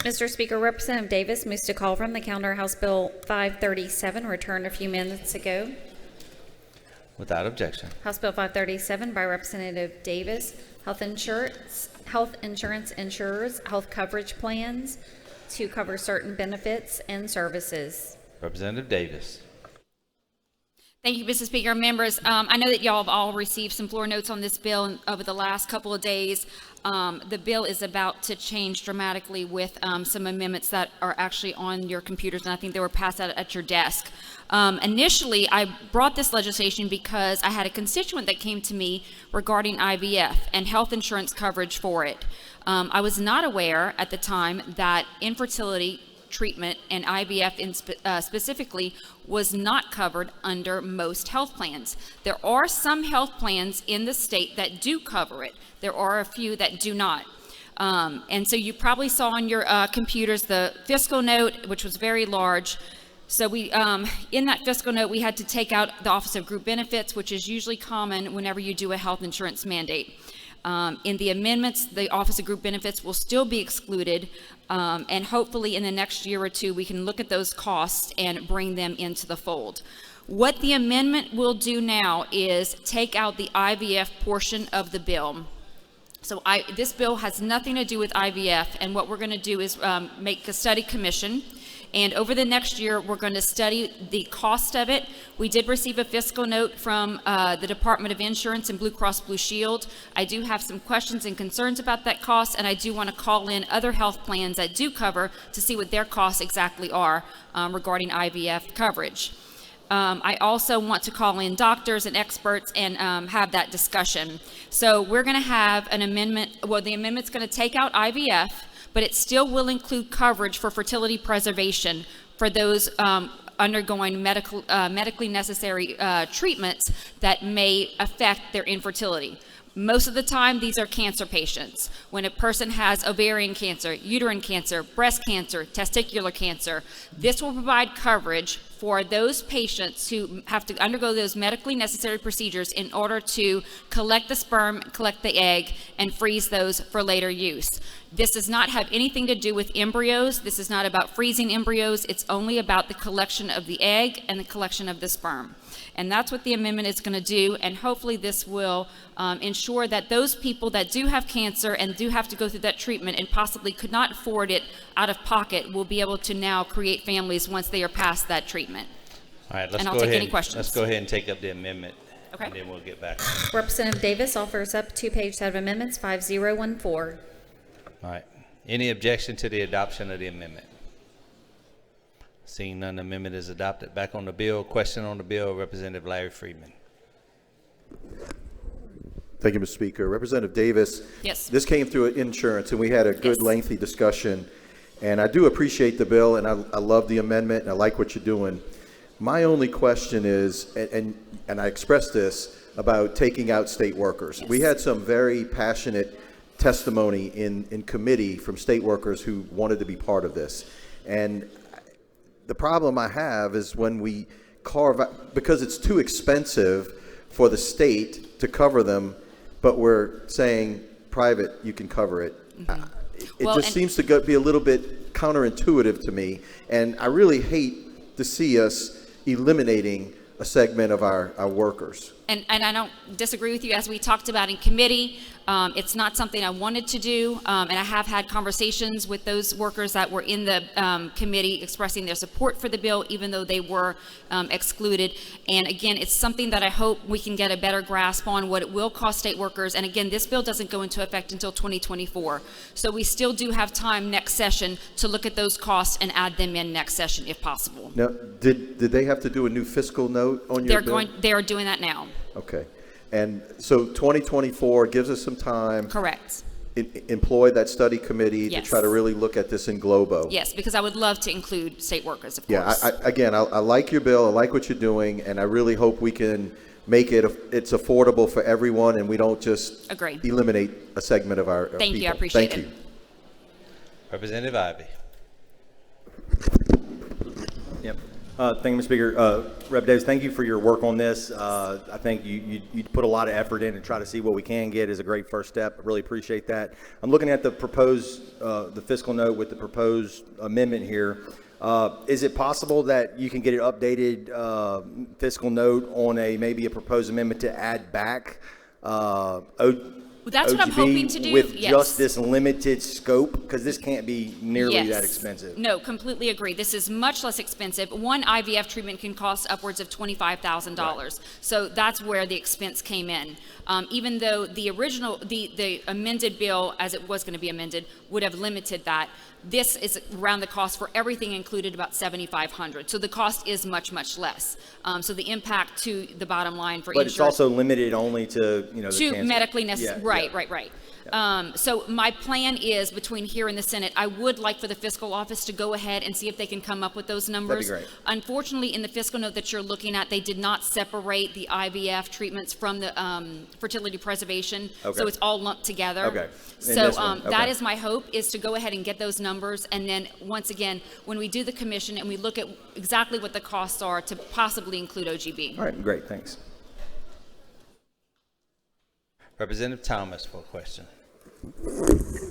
Mr. Speaker, Representative Davis moves to call from the calendar House Bill 537, returned a few minutes ago. Without objection. House Bill 537 by Representative Davis, health insurance insurers, health coverage plans to cover certain benefits and services. Representative Davis. Thank you, Mr. Speaker. Members, I know that y'all have all received some floor notes on this bill over the last couple of days. The bill is about to change dramatically with some amendments that are actually on your computers, and I think they were passed out at your desk. Initially, I brought this legislation because I had a constituent that came to me regarding IVF and health insurance coverage for it. I was not aware at the time that infertility treatment and IVF specifically was not covered under most health plans. There are some health plans in the state that do cover it. There are a few that do not. And so you probably saw on your computers the fiscal note, which was very large. So we, in that fiscal note, we had to take out the Office of Group Benefits, which is usually common whenever you do a health insurance mandate. In the amendments, the Office of Group Benefits will still be excluded, and hopefully in the next year or two, we can look at those costs and bring them into the fold. What the amendment will do now is take out the IVF portion of the bill. So this bill has nothing to do with IVF, and what we're going to do is make a study commission. And over the next year, we're going to study the cost of it. We did receive a fiscal note from the Department of Insurance and Blue Cross Blue Shield. I do have some questions and concerns about that cost, and I do want to call in other health plans that do cover to see what their costs exactly are regarding IVF coverage. I also want to call in doctors and experts and have that discussion. So we're going to have an amendment. Well, the amendment's going to take out IVF, but it still will include coverage for fertility preservation for those undergoing medically necessary treatments that may affect their infertility. Most of the time, these are cancer patients. When a person has ovarian cancer, uterine cancer, breast cancer, testicular cancer, this will provide coverage for those patients who have to undergo those medically necessary procedures in order to collect the sperm, collect the egg, and freeze those for later use. This does not have anything to do with embryos. This is not about freezing embryos. It's only about the collection of the egg and the collection of the sperm. And that's what the amendment is going to do, and hopefully this will ensure that those people that do have cancer and do have to go through that treatment and possibly could not afford it out of pocket will be able to now create families once they are past that treatment. All right, and I'll take any questions. Let's go ahead and take up the amendment, okay, and then we'll get back. Representative Davis offers up two-page set of amendments, 5014. All right. Any objection to the adoption of the amendment? Seeing none, the amendment is adopted. Back on the bill. Question on the bill, Representative Larry Friedman. Thank you, Mr. Speaker. Representative Davis. Yes. This came through insurance, and we had a good, yes, lengthy discussion. And I do appreciate the bill, and I love the amendment, and I like what you're doing. My only question is, and I expressed this about taking out state workers. Yes. We had some very passionate testimony in committee from state workers who wanted to be part of this. And the problem I have is when we carve out, because it's too expensive for the state to cover them, but we're saying private, you can cover it. Mm-hmm. It seems to be a little bit counterintuitive to me, and I really hate to see us eliminating a segment of our workers. And I don't disagree with you. As we talked about in committee, it's not something I wanted to do, and I have had conversations with those workers that were in the committee expressing their support for the bill, even though they were excluded. And again, it's something that I hope we can get a better grasp on what it will cost state workers. And again, this bill doesn't go into effect until 2024. So we still do have time next session to look at those costs and add them in next session if possible. Now, did they have to do a new fiscal note on your bill? They are doing that now. Okay. And so 2024 gives us some time. Correct. Employ that study committee, yes, to try to really look at this in globo. Yes, because I would love to include state workers, of course. Yeah, I like your bill. I like what you're doing, and I really hope we can make it, it's affordable for everyone, and we don't just eliminate a segment of our Thank people. You. I appreciate it. Thank you. Representative Ivey. Yep. Thank you, Mr. Speaker. Rep. Davis, thank you for your work on this. I think you put a lot of effort in to try to see what we can get is a great first step. I really appreciate that. I'm looking at the proposed, the fiscal note with the proposed amendment here. Is it possible that you can get an updated fiscal note on maybe a proposed amendment to add back That's what I'm hoping to do. with Yes. just this limited scope? Because this can't be nearly Yes. that expensive. No, completely agree. This is much less expensive. One IVF treatment can cost upwards of $25,000. So that's where the expense came in. Even though the original, the amended bill, as it was going to be amended, would have limited that. This is around the cost for everything included about $7,500. So the cost is much, much less. So the impact to the bottom line for But it's insurance also limited only to, the to cancer. medically necessary. Yeah, Right, right. So my plan is between here and the Senate, I would like for the fiscal office to go ahead and see if they can come up with those numbers. great. Unfortunately, in the fiscal note that you're looking at, they did not separate the IVF treatments from the fertility preservation. Okay. So it's all lumped together. Okay. In So this one, that okay. is my hope, is to go ahead and get those numbers. And then once again, when we do the commission and we look at exactly what the costs are to possibly include OGB. All right, great, thanks. Representative Thomas for a question.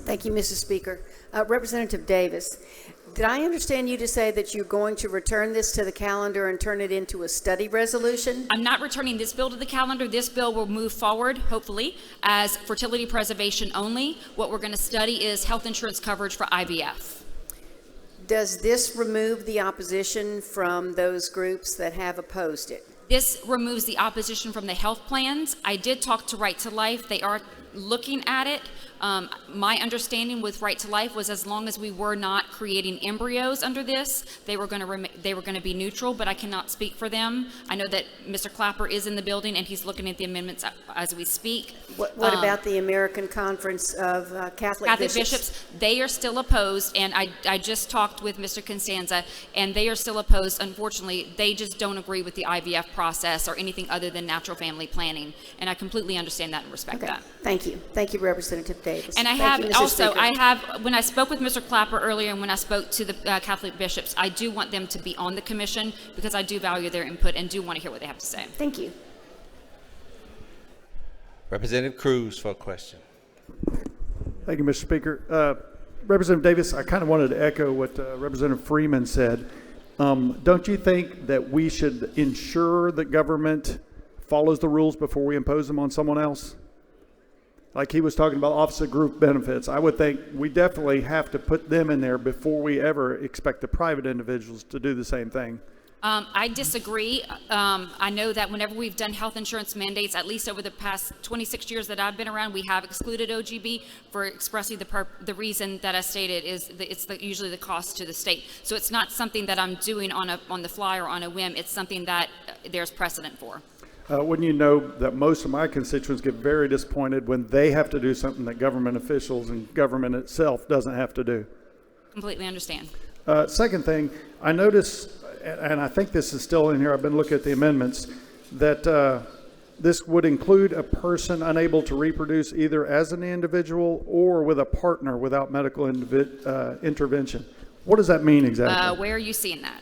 Thank you, Mr. Speaker. Representative Davis, did I understand you to say that you're going to return this to the calendar and turn it into a study resolution? I'm not returning this bill to the calendar. This bill will move forward, hopefully, as fertility preservation only. What we're going to study is health insurance coverage for IVF. Does this remove the opposition from those groups that have opposed it? This removes the opposition from the health plans. I did talk to Right to Life. They are looking at it. My understanding with Right to Life was as long as we were not creating embryos under this, they were going to be neutral, but I cannot speak for them. I know that Mr. Clapper is in the building and he's looking at the amendments as we speak. What about the American Conference of Catholic Bishops? They are still opposed, and I just talked with Mr. Constanza, and they are still opposed. Unfortunately, they just don't agree with the IVF process or anything other than natural family planning, and I completely understand that and respect Okay, that. thank you. Thank you, Representative Davis. And I Thank have you, Mr. also, Speaker. when I spoke with Mr. Clapper earlier and when I spoke to the Catholic bishops, I do want them to be on the commission because I do value their input and do want to hear what they have to say. Thank you. Representative Cruz for a question. Thank you, Mr. Speaker. Representative Davis, I kind of wanted to echo what Representative Freeman said. Don't you think that we should ensure that government follows the rules before we impose them on someone else? Like he was talking about Office of Group Benefits. I would think we definitely have to put them in there before we ever expect the private individuals to do the same thing. I disagree. I know that whenever we've done health insurance mandates, at least over the past 26 years that I've been around, we have excluded OGB for expressly the reason that I stated is that it's usually the cost to the state. So it's not something that I'm doing on the fly or on a whim. It's something that there's precedent for. Wouldn't you know that most of my constituents get very disappointed when they have to do something that government officials and government itself doesn't have to do? Completely understand. Second thing, I noticed, and I think this is still in here, I've been looking at the amendments, that this would include a person unable to reproduce either as an individual or with a partner without medical intervention. What does that mean exactly? Where are you seeing that?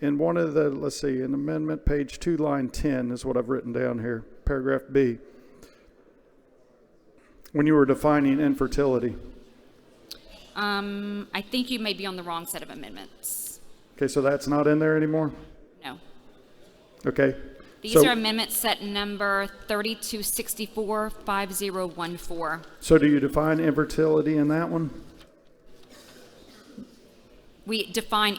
In one of the, let's see, in amendment page 2, line 10 is what I've written down here, paragraph B. When you were defining infertility. I think you may be on the wrong set of amendments. Okay, so that's not in there anymore? No. Okay. These So- are amendments set number 3264-5014. So do you define infertility in that one? We define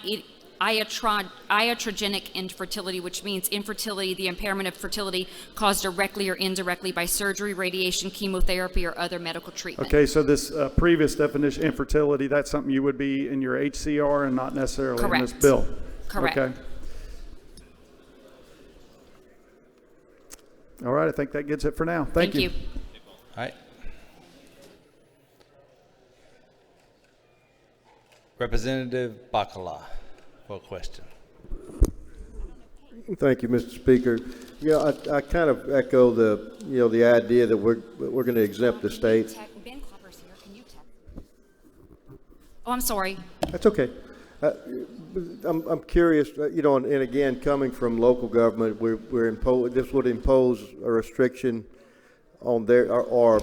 iatrogenic infertility, which means infertility, the impairment of fertility caused directly or indirectly by surgery, radiation, chemotherapy, or other medical treatment. Okay, so this previous definition, infertility, that's something you would be in your HCR and not necessarily in this Correct. bill? Correct. Okay. All right, I think that gets it for now. Thank you. All right. Representative Bacala for a question. Thank you, Mr. Speaker. Yeah, I kind of echo the idea that we're going to exempt the state. Ben Clapper's here. Can you text? Oh, I'm sorry. That's okay. I'm curious, and again, coming from local government, this would impose a restriction on or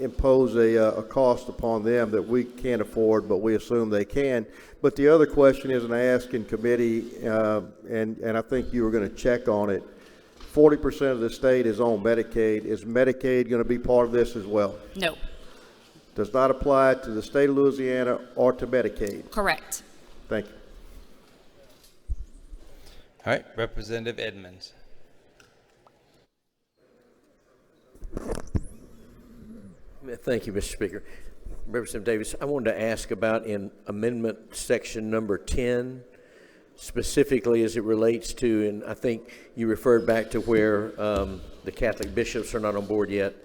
impose a cost upon them that we can't afford, but we assume they can. But the other question is, and I asked in committee, and I think you were going to check on it, 40% of the state is on Medicaid. Is Medicaid going to be part of this as well? No. Does not apply to the state of Louisiana or to Medicaid? Correct. Thank you. All right, Representative Edmonds. Thank you, Mr. Speaker. Representative Davis, I wanted to ask about in amendment section number 10, specifically as it relates to, and I think you referred back to where the Catholic bishops are not on board yet,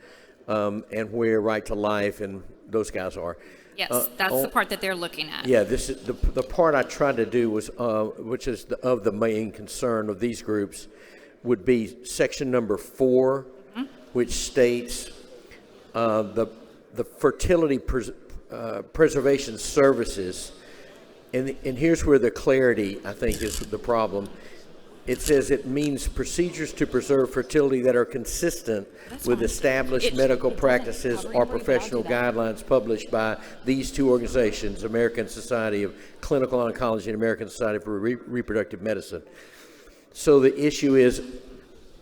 and where Right to Life and those guys are. Yes, that's the part that they're looking at. Yeah, this is the part I tried to do was, which is of the main concern of these groups, would be section number 4, which states the fertility preservation services, and here's where the clarity I think is the problem. It says it means procedures to preserve fertility that are consistent with established medical practices or professional guidelines published by these two organizations, American Society of Clinical Oncology and American Society for Reproductive Medicine. So the issue is,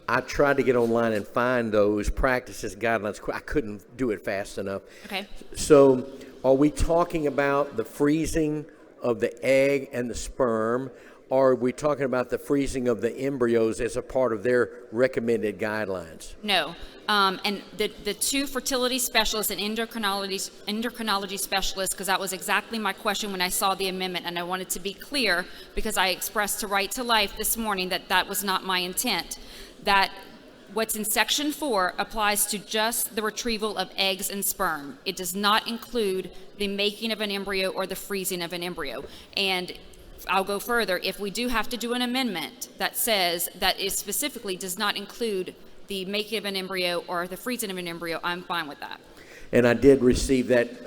I tried to get online and find those practices, guidelines. I couldn't do it fast enough. Okay. So are we talking about the freezing of the egg and the sperm, or are we talking about the freezing of the embryos as a part of their recommended guidelines? No. And the two fertility specialists and endocrinology specialists, because that was exactly my question when I saw the amendment, and I wanted to be clear because I expressed to Right to Life this morning that that was not my intent, that what's in section 4 applies to just the retrieval of eggs and sperm. It does not include the making of an embryo or the freezing of an embryo. And I'll go further. If we do have to do an amendment that says that it specifically does not include the making of an embryo or the freezing of an embryo, I'm fine with that. And I did receive that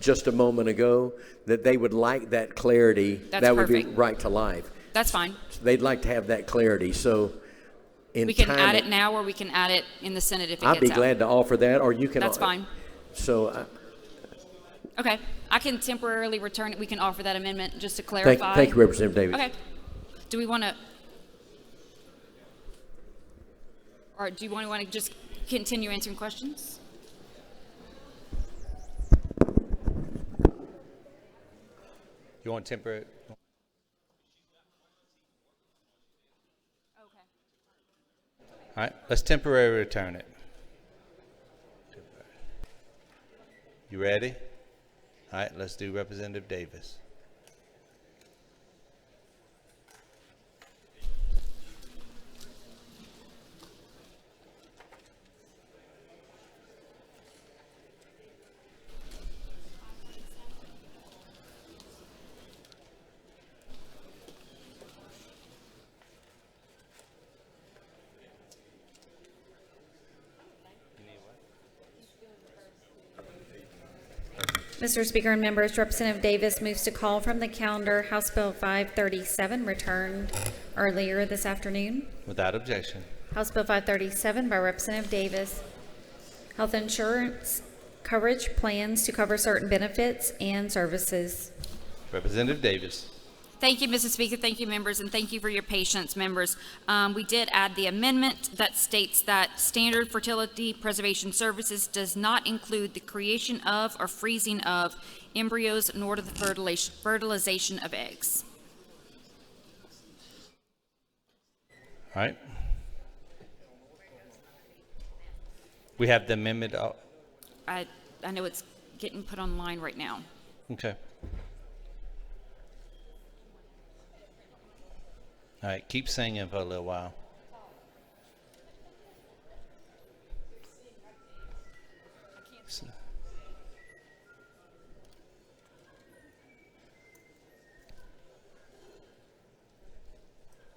just a moment ago, that they would like that clarity. That's that perfect. would be Right to Life. That's fine. They'd like to have that clarity. So We can add it now, or we can add it in the Senate if it I'd gets be out. glad to offer that, or you can. That's fine. So Okay. I can temporarily return it. We can offer that amendment just to clarify. thank you, Representative Davis. Okay. Do we want to, or do you want to just continue answering questions? You want temporary? All right, let's temporarily return it. You ready? All right, let's do Representative Davis. Mr. Speaker and members, Representative Davis moves to call from the calendar House Bill 537, returned earlier this afternoon. Without objection. House Bill 537 by Representative Davis. Health insurance coverage plans to cover certain benefits and services. Representative Davis. Thank you, Mrs. Speaker. Thank you, members, and thank you for your patience, members. We did add the amendment that states that standard fertility preservation services does not include the creation of or freezing of embryos nor the fertilization of eggs. All right. We have the amendment. I know it's getting put online right now. Okay. All right, keep singing for a little while.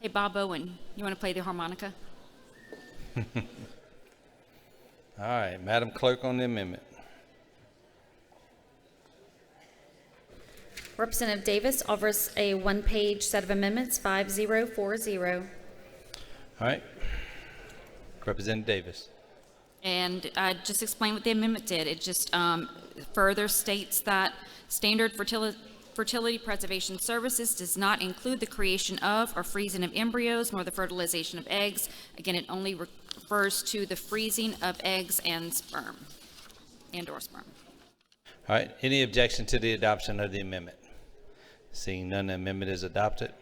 Hey, Bob Owen, you want to play the harmonica? All right, Madam Clerk on the amendment. Representative Davis offers a one-page set of amendments, 5040. All right. Representative Davis. And I just explained what the amendment did. It just further states that standard fertility preservation services does not include the creation of or freezing of embryos nor the fertilization of eggs. Again, it only refers to the freezing of eggs and sperm, and/or sperm. All right. Any objection to the adoption of the amendment? Seeing none, the amendment is adopted.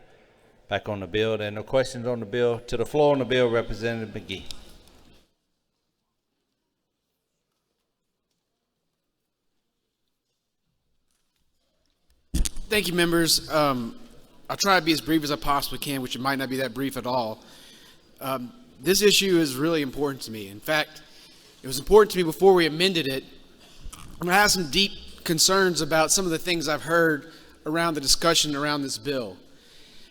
Back on the bill. There are no questions on the bill. To the floor on the bill, Representative McGee. Thank you, members. I'll try to be as brief as I possibly can, which it might not be that brief at all. This issue is really important to me. In fact, it was important to me before we amended it. I have some deep concerns about some of the things I've heard around the discussion around this bill.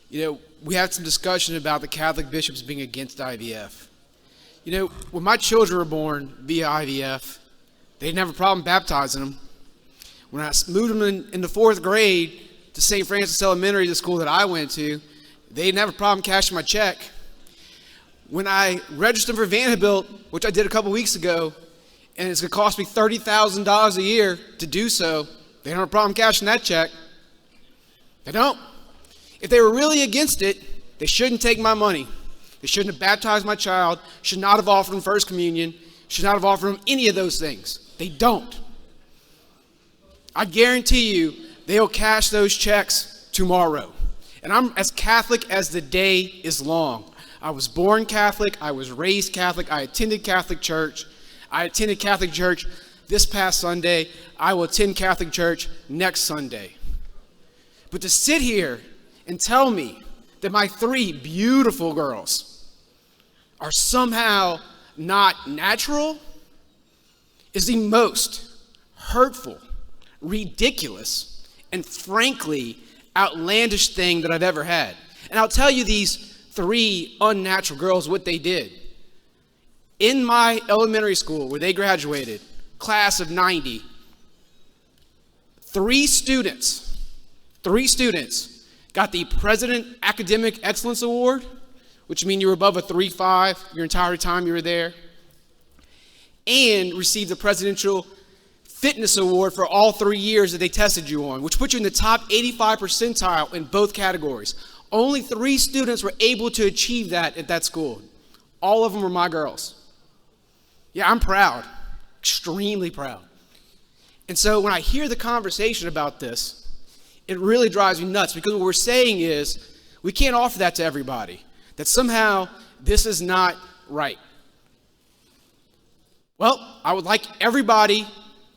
You know, we had some discussion about the Catholic bishops being against IVF. You know, when my children were born via IVF, they didn't have a problem baptizing them. When I moved them in the 4th grade to St. Francis Elementary, the school that I went to, they didn't have a problem cashing my check. When I registered for Vanderbilt, which I did a couple weeks ago, and it's going to cost me $30,000 a year to do so, they don't have a problem cashing that check. They don't. If they were really against it, they shouldn't take my money. They shouldn't have baptized my child, should not have offered him First Communion, should not have offered him any of those things. They don't. I guarantee you they'll cash those checks tomorrow. And I'm as Catholic as the day is long. I was born Catholic. I was raised Catholic. I attended Catholic church. I attended Catholic church this past Sunday. I will attend Catholic church next Sunday. But to sit here and tell me that my 3 beautiful girls are somehow not natural is the most hurtful, ridiculous, and frankly outlandish thing that I've ever had. And I'll tell you these 3 unnatural girls what they did. In my elementary school where they graduated, class of 90, 3 students got the President Academic Excellence Award, which means you were above a 3.5 your entire time you were there, and received the Presidential Fitness Award for all 3 years that they tested you on, which put you in the top 85 percentile in both categories. Only 3 students were able to achieve that at that school. All of them were my girls. Yeah, I'm proud, extremely proud. And so when I hear the conversation about this, it really drives me nuts, because what we're saying is we can't offer that to everybody, that somehow this is not right. Well, I would like everybody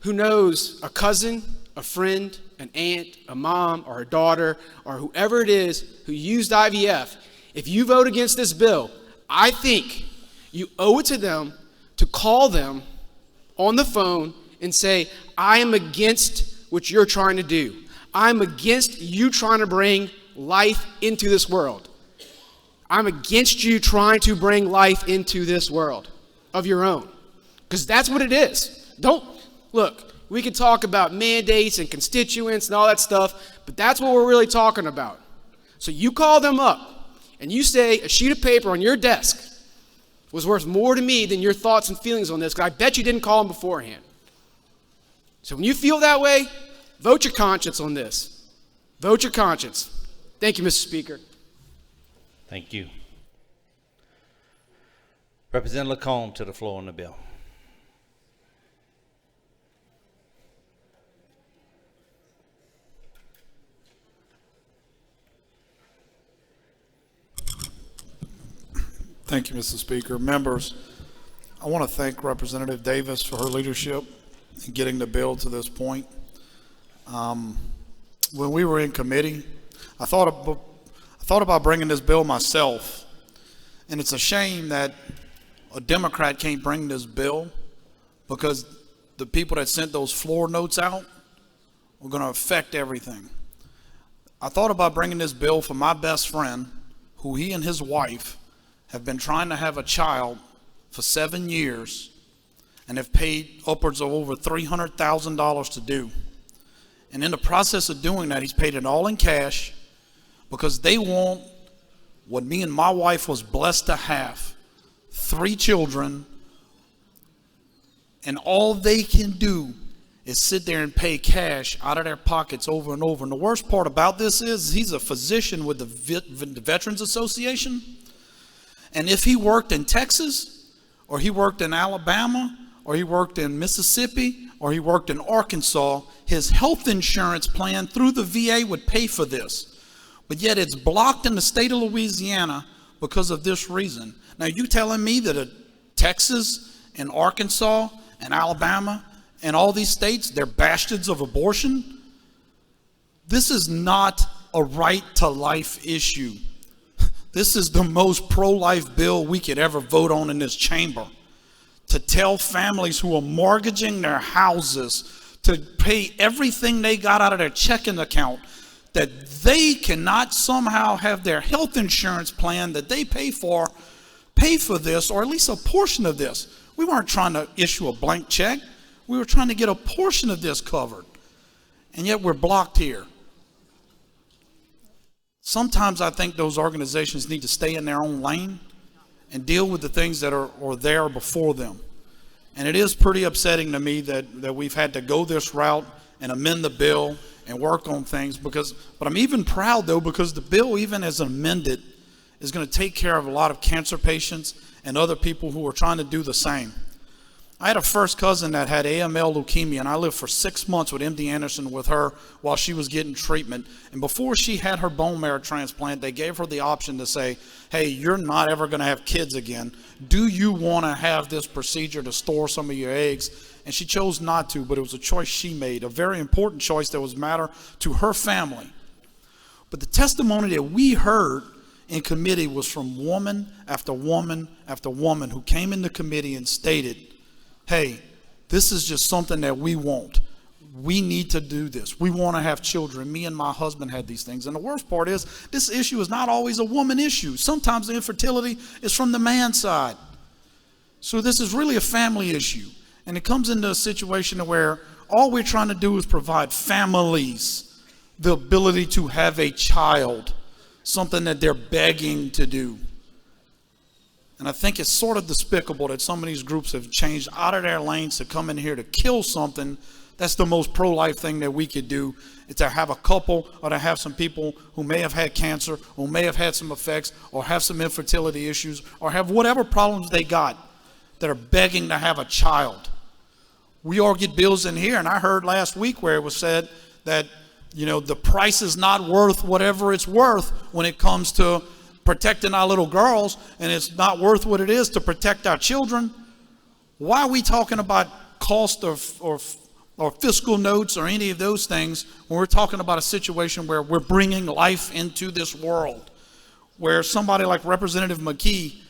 who knows a cousin, a friend, an aunt, a mom, or a daughter, or whoever it is who used IVF, if you vote against this bill, I think you owe it to them to call them on the phone and say, I am against what you're trying to do. I'm against you trying to bring life into this world. I'm against you trying to bring life into this world of your own. Because that's what it is. Look, we can talk about mandates and constituents and all that stuff, but that's what we're really talking about. So you call them up and you say a sheet of paper on your desk was worth more to me than your thoughts and feelings on this, because I bet you didn't call them beforehand. So when you feel that way, vote your conscience on this. Vote your conscience. Thank you, Mr. Speaker. Thank you. Representative Lacombe to the floor on the bill. Thank you, Mr. Speaker. Members, I want to thank Representative Davis for her leadership in getting the bill to this point. When we were in committee, I thought about bringing this bill myself, and it's a shame that a Democrat can't bring this bill, because the people that sent those floor notes out were going to affect everything. I thought about bringing this bill for my best friend, who he and his wife have been trying to have a child for 7 years and have paid upwards of over $300,000 to do. And in the process of doing that, he's paid it all in cash because they want what me and my wife was blessed to have, 3 children, and all they can do is sit there and pay cash out of their pockets over and over. And the worst part about this is he's a physician with the Veterans Association. And if he worked in Texas, or he worked in Alabama, or he worked in Mississippi, or he worked in Arkansas, his health insurance plan through the VA would pay for this. But yet it's blocked in the state of Louisiana because of this reason. Now, you telling me that Texas and Arkansas and Alabama and all these states, they're bastards of abortion? This is not a right to life issue. This is the most pro-life bill we could ever vote on in this chamber. To tell families who are mortgaging their houses to pay everything they got out of their checking account, that they cannot somehow have their health insurance plan that they pay for this, or at least a portion of this. We weren't trying to issue a blank check. We were trying to get a portion of this covered. And yet we're blocked here. Sometimes I think those organizations need to stay in their own lane and deal with the things that are there before them. And it is pretty upsetting to me that we've had to go this route and amend the bill and work on things, but I'm even proud though, because the bill, even as amended, is going to take care of a lot of cancer patients and other people who are trying to do the same. I had a first cousin that had AML leukemia, and I lived for 6 months with MD Anderson with her while she was getting treatment. And before she had her bone marrow transplant, they gave her the option to say, hey, you're not ever going to have kids again. Do you want to have this procedure to store some of your eggs? And she chose not to, but it was a choice she made, a very important choice that was matter to her family. But the testimony that we heard in committee was from woman after woman after woman who came into committee and stated, hey, this is just something that we want. We need to do this. We want to have children. Me and my husband had these things. And the worst part is, this issue is not always a woman issue. Sometimes the infertility is from the man's side. So this is really a family issue. And it comes into a situation where all we're trying to do is provide families the ability to have a child, something that they're begging to do. And I think it's sort of despicable that some of these groups have changed out of their lanes to come in here to kill something. That's the most pro-life thing that we could do, is to have a couple or to have some people who may have had cancer, who may have had some effects, or have some infertility issues, or have whatever problems they got, that are begging to have a child. We all get bills in here, and I heard last week where it was said that, you know, the price is not worth whatever it's worth when it comes to protecting our little girls, and it's not worth what it is to protect our children. Why are we talking about cost or fiscal notes or any of those things when we're talking about a situation where we're bringing life into this world, where somebody like Representative McKee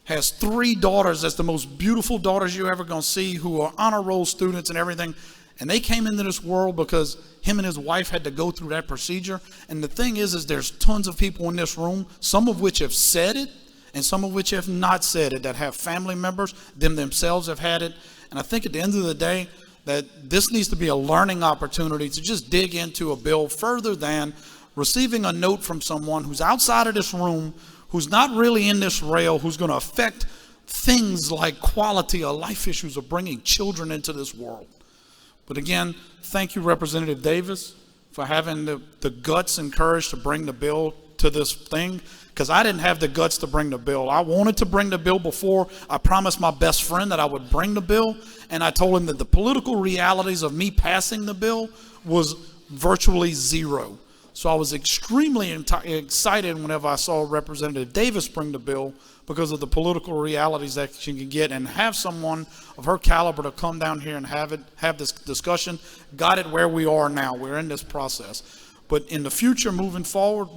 has 3 daughters that's the most beautiful daughters you're ever going to see, who are honor roll students and everything, and they came into this world because him and his wife had to go through that procedure. And the thing is there's tons of people in this room, some of which have said it and some of which have not said it, that have family members, them themselves have had it. And I think at the end of the day that this needs to be a learning opportunity to just dig into a bill further than receiving a note from someone who's outside of this room, who's not really in this rail, who's going to affect things like quality of life issues of bringing children into this world. But again, thank you, Representative Davis, for having the guts and courage to bring the bill to this thing, because I didn't have the guts to bring the bill. I wanted to bring the bill before. I promised my best friend that I would bring the bill, and I told him that the political realities of me passing the bill was virtually zero. So I was extremely excited whenever I saw Representative Davis bring the bill, because of the political realities that she can get, and have someone of her caliber to come down here and have this discussion. Got it where we are now. We're in this process. But in the future, moving forward,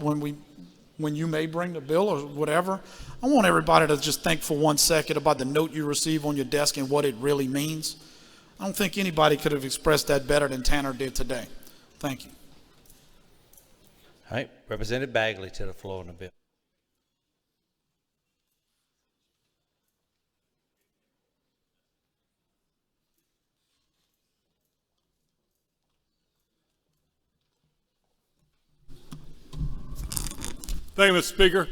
when you may bring the bill or whatever, I want everybody to just think for 1 second about the note you receive on your desk and what it really means. I don't think anybody could have expressed that better than Tanner did today. Thank you. All right, Representative Bagley to the floor on the bill. Thank you, Mr. Speaker.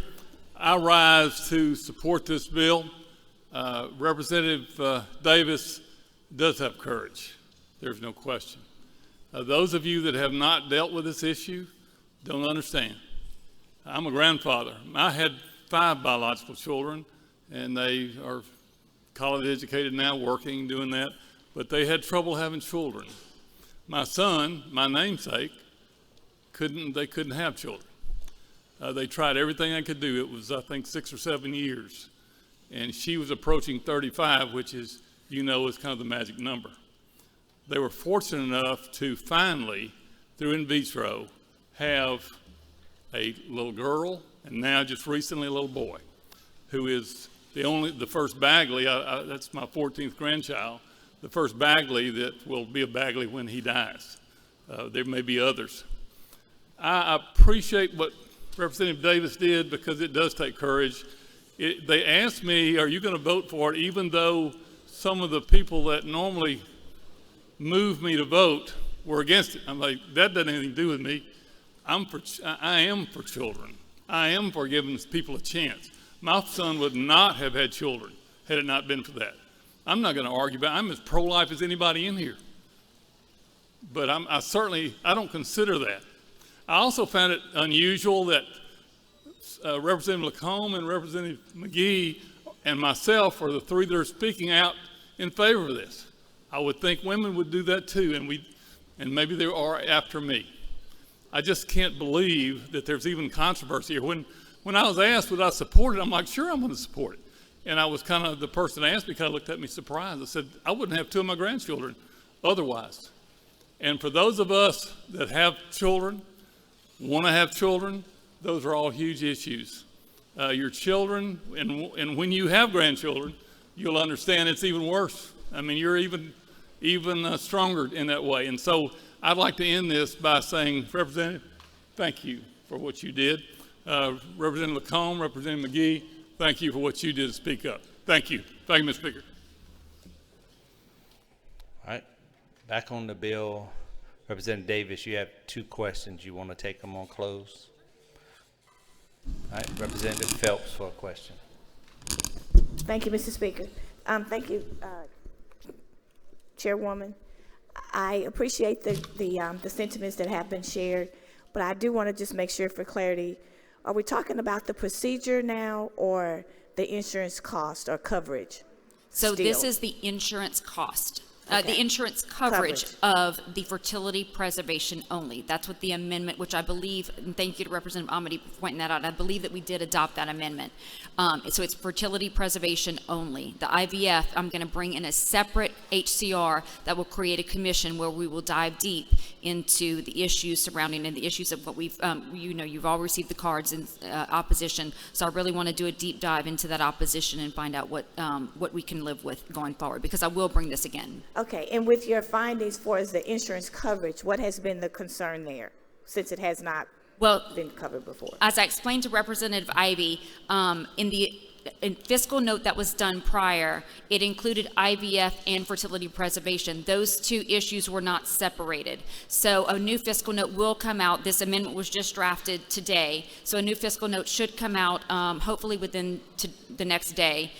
I rise to support this bill. Representative Davis does have courage. There's no question. Those of you that have not dealt with this issue don't understand. I'm a grandfather. I had 5 biological children, and they are college educated now, working, doing that, but they had trouble having children. My son, my namesake, they couldn't have children. They tried everything they could do. It was, I think, 6 or 7 years. And she was approaching 35, which is, you know, is kind of the magic number. They were fortunate enough to finally, through in vitro, have a little girl, and now just recently a little boy, who is the first Bagley, that's my 14th grandchild, the first Bagley that will be a Bagley when he dies. There may be others. I appreciate what Representative Davis did because it does take courage. They asked me, are you going to vote for it, even though some of the people that normally move me to vote were against it. I'm like, that doesn't have anything to do with me. I am for children. I am for giving people a chance. My son would not have had children had it not been for that. I'm not going to argue about it. I'm as pro-life as anybody in here. But I don't consider that. I also found it unusual that Representative Lacombe and Representative McGee and myself are the 3 that are speaking out in favor of this. I would think women would do that too, and maybe they are after me. I just can't believe that there's even controversy here. When I was asked would I support it, I'm like, sure, I'm going to support it. And I was kind of, the person that asked me kind of looked at me surprised. I said, I wouldn't have 2 of my grandchildren otherwise. And for those of us that have children, want to have children, those are all huge issues. Your children, and when you have grandchildren, you'll understand it's even worse. I mean, you're even stronger in that way. And so I'd like to end this by saying, Representative, thank you for what you did. Representative Lacombe, Representative McGee, thank you for what you did to speak up. Thank you. Thank you, Mr. Speaker. All right, back on the bill. Representative Davis, you have 2 questions. You want to take them on close? All right, Representative Phelps for a question. Thank you, Mr. Speaker. Thank you, Chairwoman. I appreciate the sentiments that have been shared, but I do want to just make sure for clarity, are we talking about the procedure now or the insurance cost or coverage? So still? this is the insurance cost. Okay. The insurance coverage of the fertility preservation only. That's what the amendment, which I believe, and thank you to Representative Amity for pointing that out, I believe that we did adopt that amendment. So it's fertility preservation only. The IVF, I'm going to bring in a separate HCR that will create a commission where we will dive deep into the issues surrounding and the issues of what we've, you've all received the cards in opposition. So I really want to do a deep dive into that opposition and find out what we can live with going forward, because I will bring this again. Okay, and with your findings for the insurance coverage, what has been the concern there, since it has not been covered before? As I explained to Representative Ivy, in fiscal note that was done prior, it included IVF and fertility preservation. Those 2 issues were not separated. So a new fiscal note will come out. This amendment was just drafted today. So a new fiscal note should come out hopefully within the next day,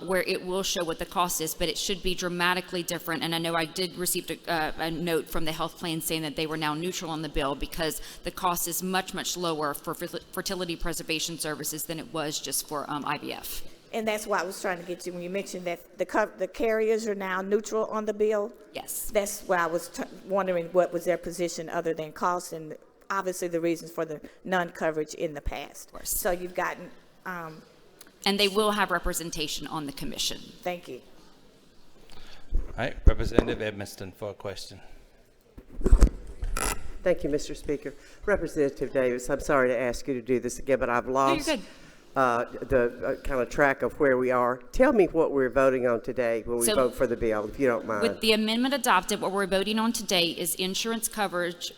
where it will show what the cost is, but it should be dramatically different. And I know I did receive a note from the health plan saying that they were now neutral on the bill because the cost is much, much lower for fertility preservation services than it was just for IVF. And that's why I was trying to get to when you mentioned that the carriers are now neutral on the bill. Yes. That's why I was wondering what was their position other than cost and obviously the reasons for the non-coverage in the past. Of course. So you've gotten... and they will have representation on the commission. Thank you. All right, Representative Edmiston for a question. Thank you, Mr. Speaker. Representative Davis, I'm sorry to ask you to do this again, but I've lost the kind of track of where we are. Tell me what we're voting on today when we vote for the bill, if you don't mind. With the amendment adopted, what we're voting on today is insurance coverage.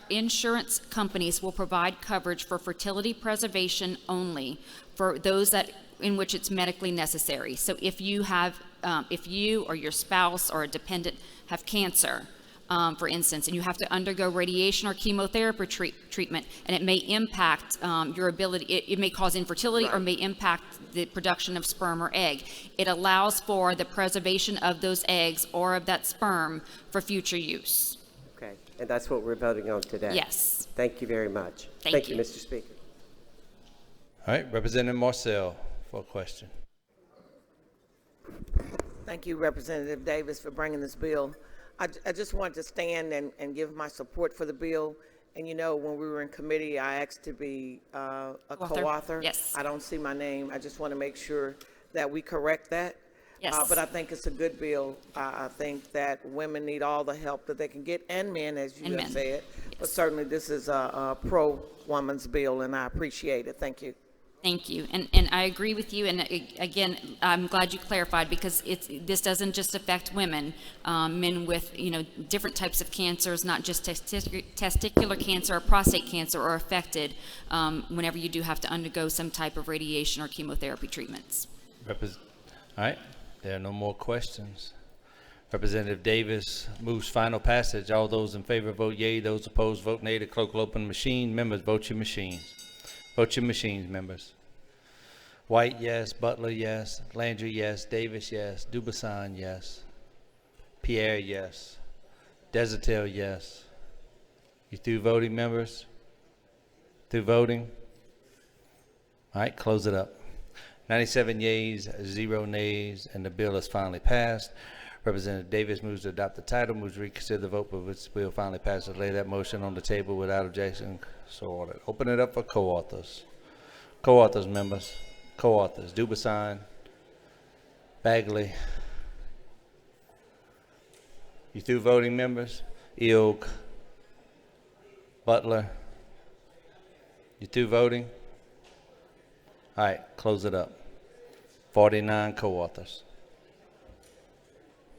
Insurance companies will provide coverage for fertility preservation only for those in which it's medically necessary. So if you or your spouse or a dependent have cancer, for instance, and you have to undergo radiation or chemotherapy treatment, and it may impact your ability, it may cause infertility or may impact the production of sperm or egg. It allows for the preservation of those eggs or of that sperm for future use. Okay, and that's what we're voting on today? Yes. Thank you very much. Thank you. Mr. Speaker. All right, Representative Marcel for a question. Thank you, Representative Davis, for bringing this bill. I just wanted to stand and give my support for the bill. And you know, when we were in committee, I asked to be a co-author. Yes. I don't see my name. I just want to make sure that we correct that. Yes. But I think it's a good bill. I think that women need all the help that they can get, and men, as you have said. But certainly this is a pro-woman's bill, and I appreciate it. Thank you. Thank you, and I agree with you. And again, I'm glad you clarified, because this doesn't just affect women. Men with different types of cancers, not just testicular cancer or prostate cancer, are affected whenever you do have to undergo some type of radiation or chemotherapy treatments. All right, there are no more questions. Representative Davis moves final passage. All those in favor vote yea. Those opposed vote nay. The clerk will open the machine. Members, vote your machines. Vote your machines, members. White, yes. Butler, yes. Landry, yes. Davis, yes. Dubuisson, yes. Pierre, yes. Desautels, yes. You through voting, members? Through voting? All right, close it up. 97 yeas, 0 nays, and the bill is finally passed. Representative Davis moves to adopt the title, moves to reconsider the vote, but which the bill finally passes. Lay that motion on the table without objection. So ordered. Open it up for co-authors. Co-authors, members. Co-authors. Dubuisson, Bagley. You through voting, members? Eok, Butler. You through voting? All right, close it up. 49 co-authors.